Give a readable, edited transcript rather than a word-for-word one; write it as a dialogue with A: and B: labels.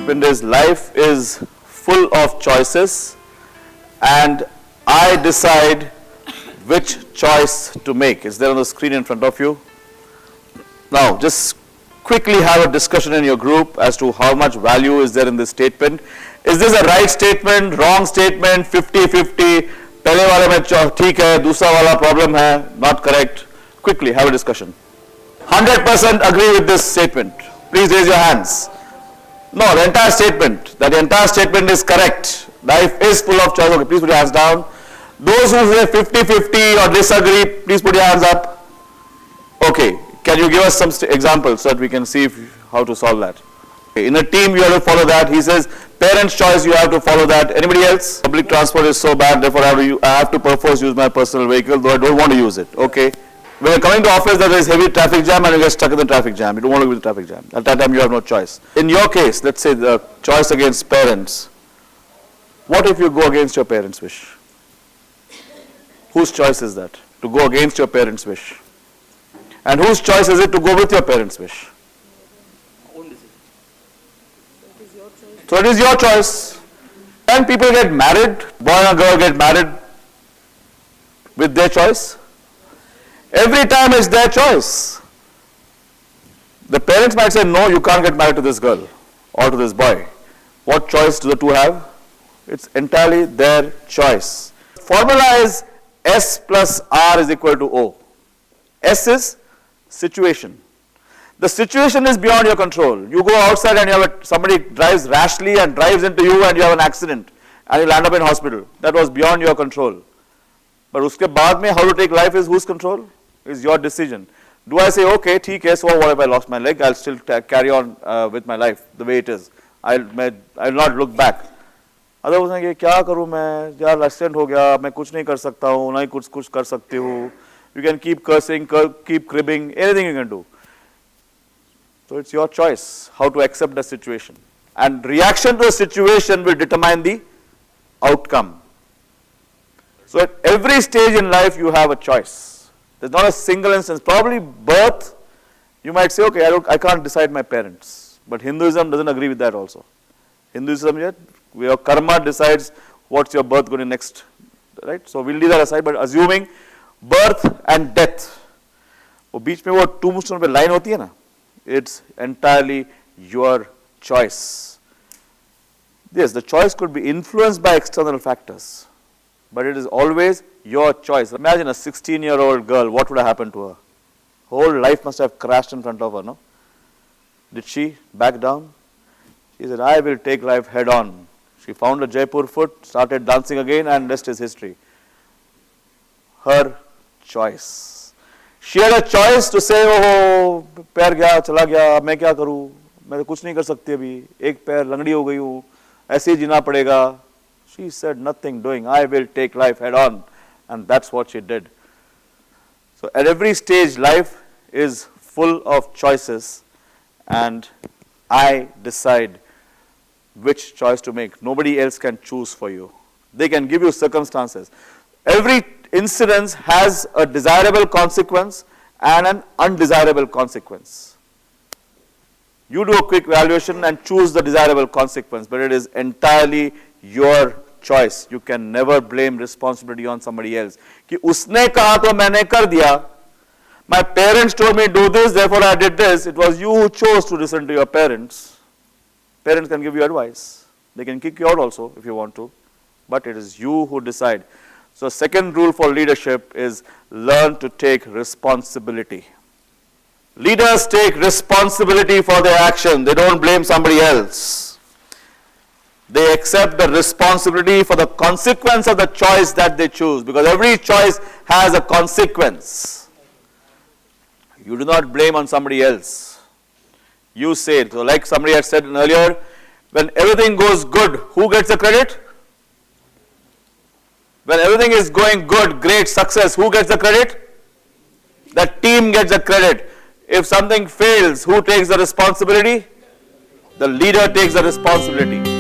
A: statement is, life is full of choices and I decide which choice to make. It's there on the screen in front of you. Now, just quickly have a discussion in your group as to how much value is there in this statement. Is this a right statement, wrong statement, 50-50, पहले वाले में ठीक है, दूसरा वाला problem है, not correct? Quickly have a discussion. 100% agree with this statement. Please raise your hands. No, the entire statement. That the entire statement is correct. Life is full of choice. Okay, please put your hands down. Those who say 50-50 or disagree, please put your hands up. Okay, can you give us some examples so that we can see how to solve that? Okay, in a team, you have to follow that. He says, parents' choice, you have to follow that. Anybody else? Public transport is so bad, therefore I have to perforce use my personal vehicle, though I don't want to use it. Okay. When you're coming to office, there is heavy traffic jam and you get stuck in the traffic jam. You don't want to be in the traffic jam. At that time, you have no choice. In your case, let's say the choice against parents. What if you go against your parents' wish? Whose choice is that? To go against your parents' wish. And whose choice is it to go with your parents' wish? So it is your choice. And people get married, boy and girl get married with their choice. Every time it's their choice. The parents might say, no, you can't get married to this girl or to this boy. What choice do the two have? It's entirely their choice. Formula is S plus R is equal to O. S is situation. The situation is beyond your control. You go outside and somebody drives rashly and drives into you and you have an accident and you land up in hospital. That was beyond your control. But uske baad mein how to take life is whose control? Is your decision. Do I say, okay, theek hai, so what if I lost my leg? I'll still carry on with my life the way it is. I'll not look back. Otherwise, I say, क्या करूँ मैं? यार accident हो गया, मैं कुछ नहीं कर सकता हूँ, ना ही कुछ कर सकती हूँ. You can keep cursing, keep cribbing, anything you can do. So it's your choice how to accept the situation. And reaction to a situation will determine the outcome. So at every stage in life, you have a choice. There's not a single instance. Probably birth, you might say, okay, I can't decide my parents. But Hinduism doesn't agree with that also. Hinduism, your karma decides what's your birth going to next. Right? So we'll leave that aside, but assuming birth and death, वो बीच में वो tombstone पे line होती है ना, it's entirely your choice. Yes, the choice could be influenced by external factors, but it is always your choice. Imagine a 16-year-old girl, what would have happened to her? Whole life must have crashed in front of her, no? Did she back down? She said, I will take life head on. She found a Jaipur foot, started dancing again, and rest is history. Her choice. She had a choice to say, oh, पैर गया, चला गया, मैं क्या करूँ? मैं तो कुछ नहीं कर सकती अभी. एक पैर लंगड़ी हो गई हूँ. ऐसे ही जीना पड़ेगा. She said nothing doing. I will take life head on. And that's what she did. So at every stage, life is full of choices. And I decide which choice to make. Nobody else can choose for you. They can give you circumstances. Every incident has a desirable consequence and an undesirable consequence. You do a quick evaluation and choose the desirable consequence, but it is entirely your choice. You can never blame responsibility on somebody else. कि उसने कहा तो मैंने कर दिया. My parents told me do this, therefore I did this. It was you who chose to listen to your parents. Parents can give you advice. They can kick you out also if you want to, but it is you who decide. So second rule for leadership is learn to take responsibility. Leaders take responsibility for their action. They don't blame somebody else. They accept the responsibility for the consequence of the choice that they choose, because every choice has a consequence. You do not blame on somebody else. You say it. So like somebody had said earlier, when everything goes good, who gets the credit? When everything is going good, great success, who gets the credit? The team gets the credit. If something fails, who takes the responsibility? The leader takes the responsibility.